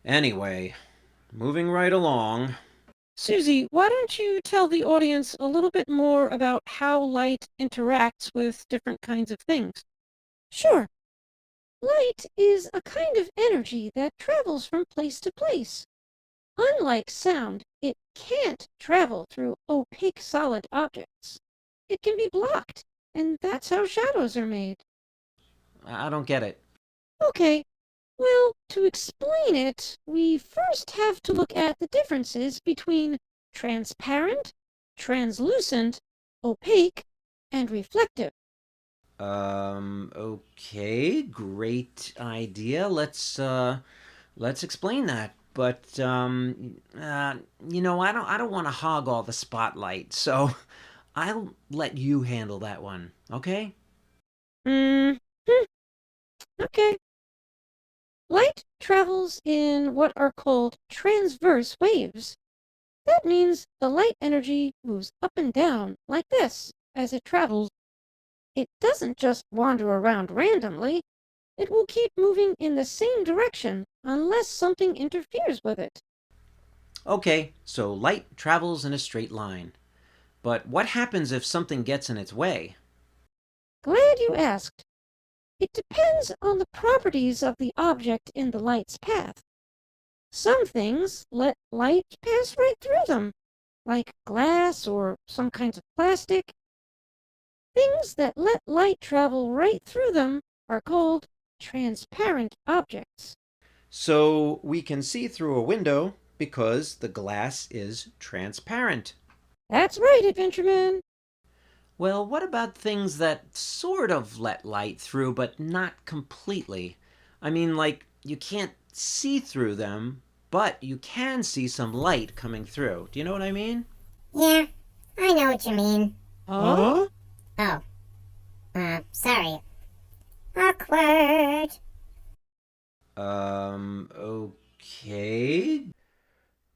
Anyway, moving right along. Susie, why don't you tell the audience a little bit more about how light interacts with different kinds of things? Sure. Light is a kind of energy that travels from place to place. Unlike sound, it can't travel through opaque solid objects. It can be blocked, and that's how shadows are made. I don't get it. Okay, well, to explain it, we first have to look at the differences between transparent, translucent, opaque, and reflective. Okay, great idea. Let's explain that. But, I don't want to hog all the spotlight, so I'll let you handle that one, okay? Hmm, okay. Light travels in what are called transverse waves. That means the light energy moves up and down like this as it travels. It doesn't just wander around randomly. It will keep moving in the same direction unless something interferes with it. Okay, so light travels in a straight line. But what happens if something gets in its way? Glad you asked. It depends on the properties of the object in the light's path. Some things let light pass right through them, like glass or some kinds of plastic. Things that let light travel right through them are called transparent objects. So we can see through a window because the glass is transparent. That's right, Adventureman. Well, what about things that sort of let light through, but not completely? I mean, like, you can't see through them, but you can see some light coming through. Do you know what I mean? Yeah, I know what you mean. Huh? Oh, sorry. Awkward. Okay.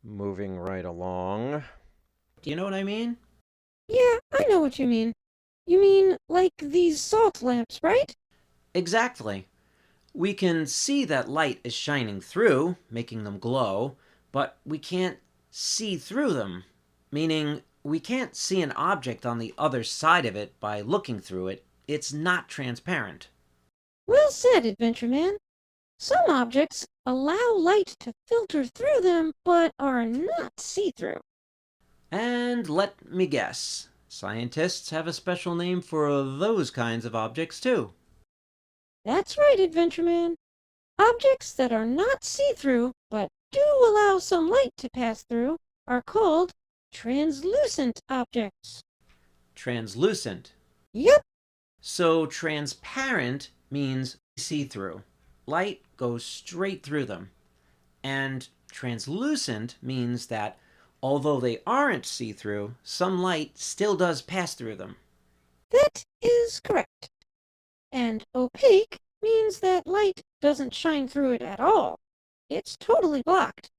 Moving right along. Do you know what I mean? Yeah, I know what you mean. You mean like these salt lamps, right? Exactly. We can see that light is shining through, making them glow, but we can't see through them, meaning we can't see an object on the other side of it by looking through it. It's not transparent. Well said, Adventureman. Some objects allow light to filter through them, but are not see-through. And let me guess, scientists have a special name for those kinds of objects too. That's right, Adventureman. Objects that are not see-through, but do allow some light to pass through, are called translucent objects. Translucent. Yep, So transparent means see through. Light goes straight through them. And translucent means that although they aren't see through, some light still does pass through them. that is correct. And opaque means that light doesn't shine through it at all. It's totally blocked.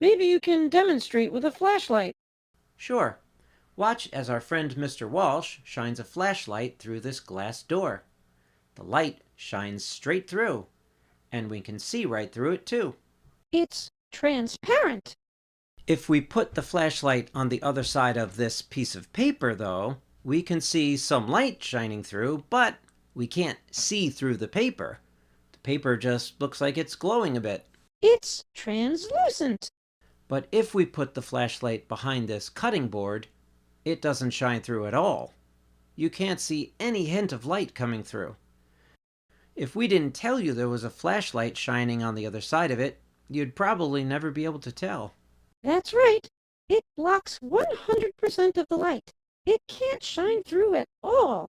Maybe you can demonstrate with a flashlight. Sure, watch as our friend Mr. Walsh shines a flashlight through this glass door. The light shines straight through, and we can see right through it too. It's transparent. If we put the flashlight on the other side of this piece of paper, though, we can see some light shining through, but we can't see through the paper. The paper just looks like it's glowing a bit. It's translucent. But if we put the flashlight behind this cutting board, it doesn't shine through at all. You can't see any hint of light coming through. If we didn't tell you there was a flashlight shining on the other side of it, you'd probably never be able to tell. That's right. It blocks 100% of the light. It can't shine through at all.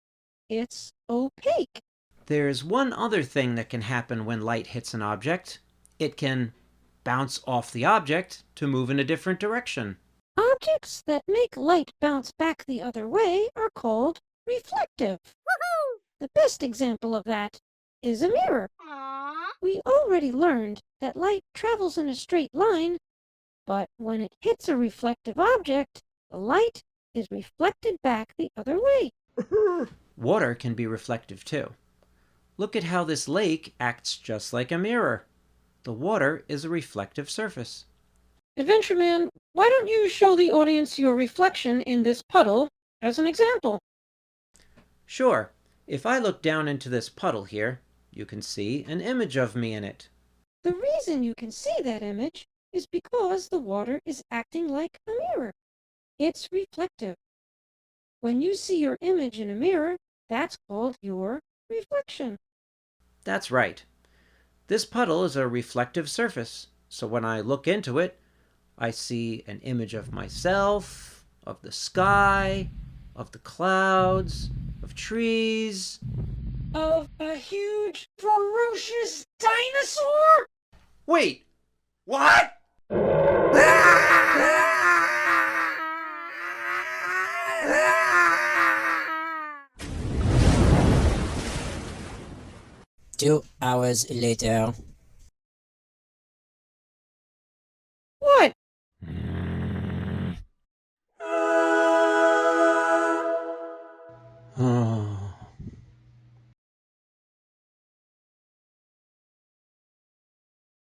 It's opaque. There's one other thing that can happen when light hits an object. It can bounce off the object to move in a different direction. Objects that make light bounce back the other way are called reflective. Woohoo! The best example of that is a mirror. Aww. We already learned that light travels in a straight line, but when it hits a reflective object, the light is reflected back the other way. Water can be reflective too. Look at how this lake acts just like a mirror. The water is a reflective surface. Adventure Man, why don't you show the audience your reflection in this puddle as an example? Sure, if I look down into this puddle here, you can see an image of me in it. The reason you can see that image is because the water is acting like a mirror. It's reflective. When you see your image in a mirror, that's called your reflection. That's right. This puddle is a reflective surface, so when I look into it, I see an image of myself, of the sky, of the clouds, of trees. Of a huge, ferocious dinosaur? Wait, what? Two hours later.